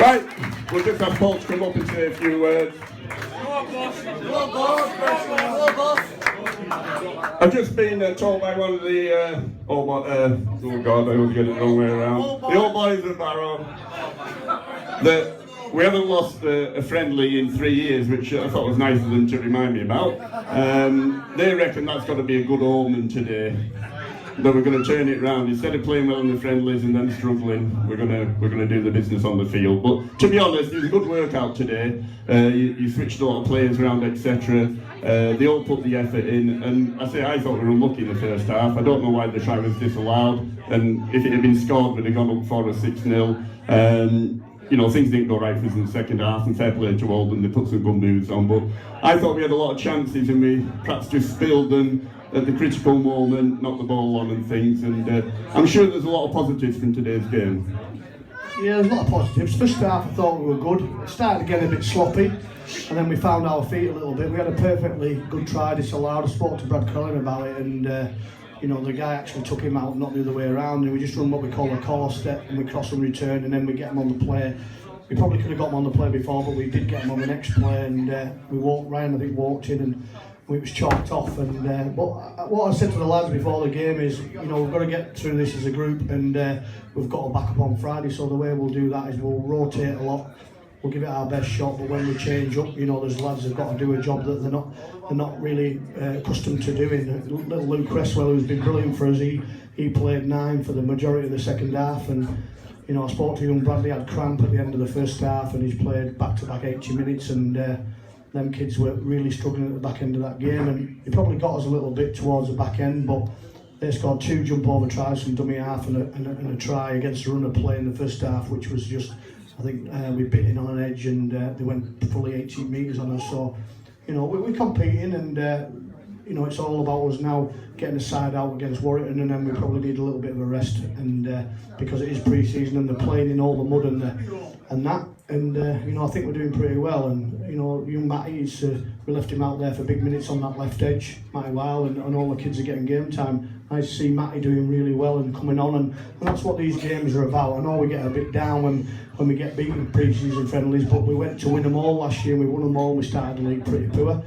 Right, we'll just have Paul to come up and say a few words. I've just been told by one of the oh god, I always get it the wrong way around. The old boys of Barrow that we haven't lost a friendly in 3 years, which I thought was nice of them to remind me about. They reckon that's got to be a good omen today. That we're going to turn it round. Instead of playing well in the friendlies and then struggling, we're going to do the business on the field. But to be honest, it was a good workout today. You switched a lot of players around, etc. They all put the effort in, and I thought we were unlucky in the first half. I don't know why the try was disallowed, and if it had been scored, we'd have gone up for a 6-0. You know, things didn't go right for us in the second half, and fair play to Oldham, they put some good moves on. But I thought we had a lot of chances, and we perhaps just spilled them at the critical moment, knocked the ball on and things, and I'm sure there's a lot of positives from today's game. Yeah, there's a lot of positives. First half I thought we were good. It started to get a bit sloppy, and then we found our feet a little bit. We had a perfectly good try disallowed. I spoke to Brad Crarey about it, and you know, the guy actually took him out, not the other way around, and we just run what we call a core step, and we cross and return, and then we get him on the play. We probably could have got him on the play before, but we did get him on the next play, and Ryan I think walked in, and it was chalked off. And but what I said to the lads before the game is, you know, we've got to get through this as a group, and we've got to back up on Friday. So the way we'll do that is we'll rotate a lot. We'll give it our best shot, but when we change up, you know, there's lads who've got to do a job that they're not really accustomed to doing. Little Luke Cresswell, who's been brilliant for us, he played 9 for the majority of the second half, and you know, I spoke to young Bradley, had cramp at the end of the first half, and he's played back-to-back 80 minutes, and them kids were really struggling at the back end of that game, and he probably got us a little bit towards the back end, but they scored 2 jump-over tries from dummy half and a try against a runner play in the first half, which was just, I think we bit in on an edge, and they went fully 18 metres on us. So, you know, we're competing, and you know, it's all about us now getting the side out against Warrington, and then we probably need a little bit of a rest, and because it is pre-season and they're playing in all the mud and that, and you know, I think we're doing pretty well. And you know, young Matty, we left him out there for big minutes on that left edge, Matty Weil, and all the kids are getting game time. I see Matty doing really well and coming on, and that's what these games are about. I know we get a bit down when we get beaten in pre-season friendlies, but we went to win them all last year, and we won them all. We started the league pretty poor.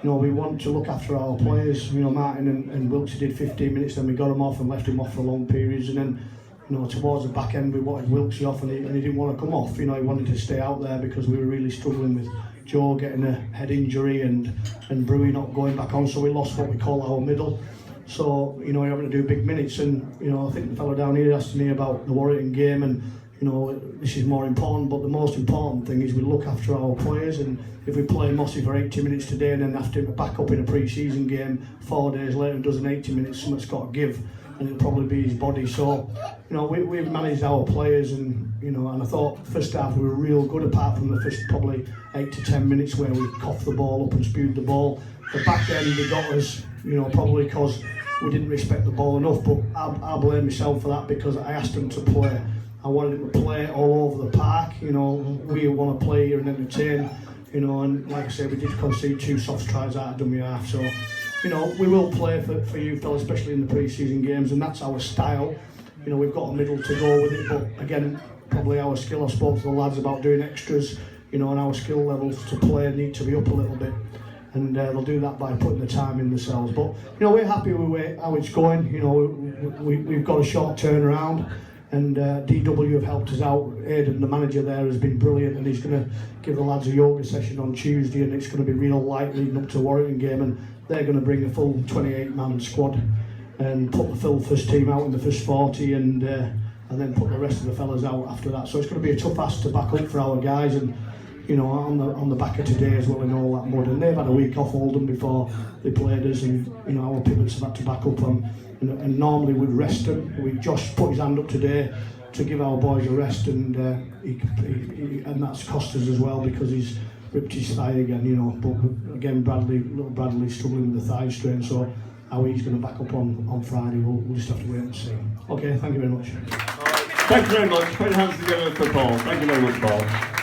You know, we want to look after our players. You know, Martin and Wilkes did 15 minutes, then we got him off and left him off for long periods, and then, you know, towards the back end we wanted Wilkes off, and he didn't want to come off. You know, he wanted to stay out there because we were really struggling with Joe getting a head injury and Brewy not going back on, so we lost what we call our middle. So, you know, we're having to do big minutes, and you know, I think the fellow down here asked me about the Warrington game, and you know, this is more important, but the most important thing is we look after our players. And if we play Mossy for 80 minutes today and then have to back up in a pre-season game 4 days later and does an 80 minutes, something's got to give, and it'll probably be his body. So, you know, we've managed our players, and you know, and I thought first half we were real good, apart from the first probably 8 to 10 minutes where we coughed the ball up and spewed the ball. The back end they got us, you know, probably because we didn't respect the ball enough, but I blame myself for that because I asked them to play. I wanted him to play all over the park. You know, we want to play here and entertain, you know, and like I said, we did concede 2 soft tries out of dummy half. So, you know, we will play for you fellas, especially in the pre-season games, and that's our style. You know, we've got a middle to go with it, but again, probably our skill, I spoke to the lads about doing extras, you know, and our skill levels to play need to be up a little bit. And they'll do that by putting the time in themselves. But, you know, we're happy with how it's going. You know, we've got a short turnaround, and DW have helped us out. Aidan, the manager there, has been brilliant, and he's going to give the lads a yoga session on Tuesday, and it's going to be real light leading up to the Warrington game, and they're going to bring a full 28-man squad and put the full first team out in the first 40, and then put the rest of the fellas out after that. So it's going to be a tough ask to back up for our guys, and you know, on the back of today as well, and all that mud. And they've had a week off, Oldham, before they played us, and you know, our pivots have had to back up them. And normally we'd rest them. Josh put his hand up today to give our boys a rest, and and that's cost us as well because he's ripped his thigh again, you know. But again, little Bradley's struggling with the thigh strain, so how he's going to back up on Friday, we'll just have to wait and see. Okay, thank you very much. Thank you very much. Put your hands together for Paul. Thank you very much, Paul.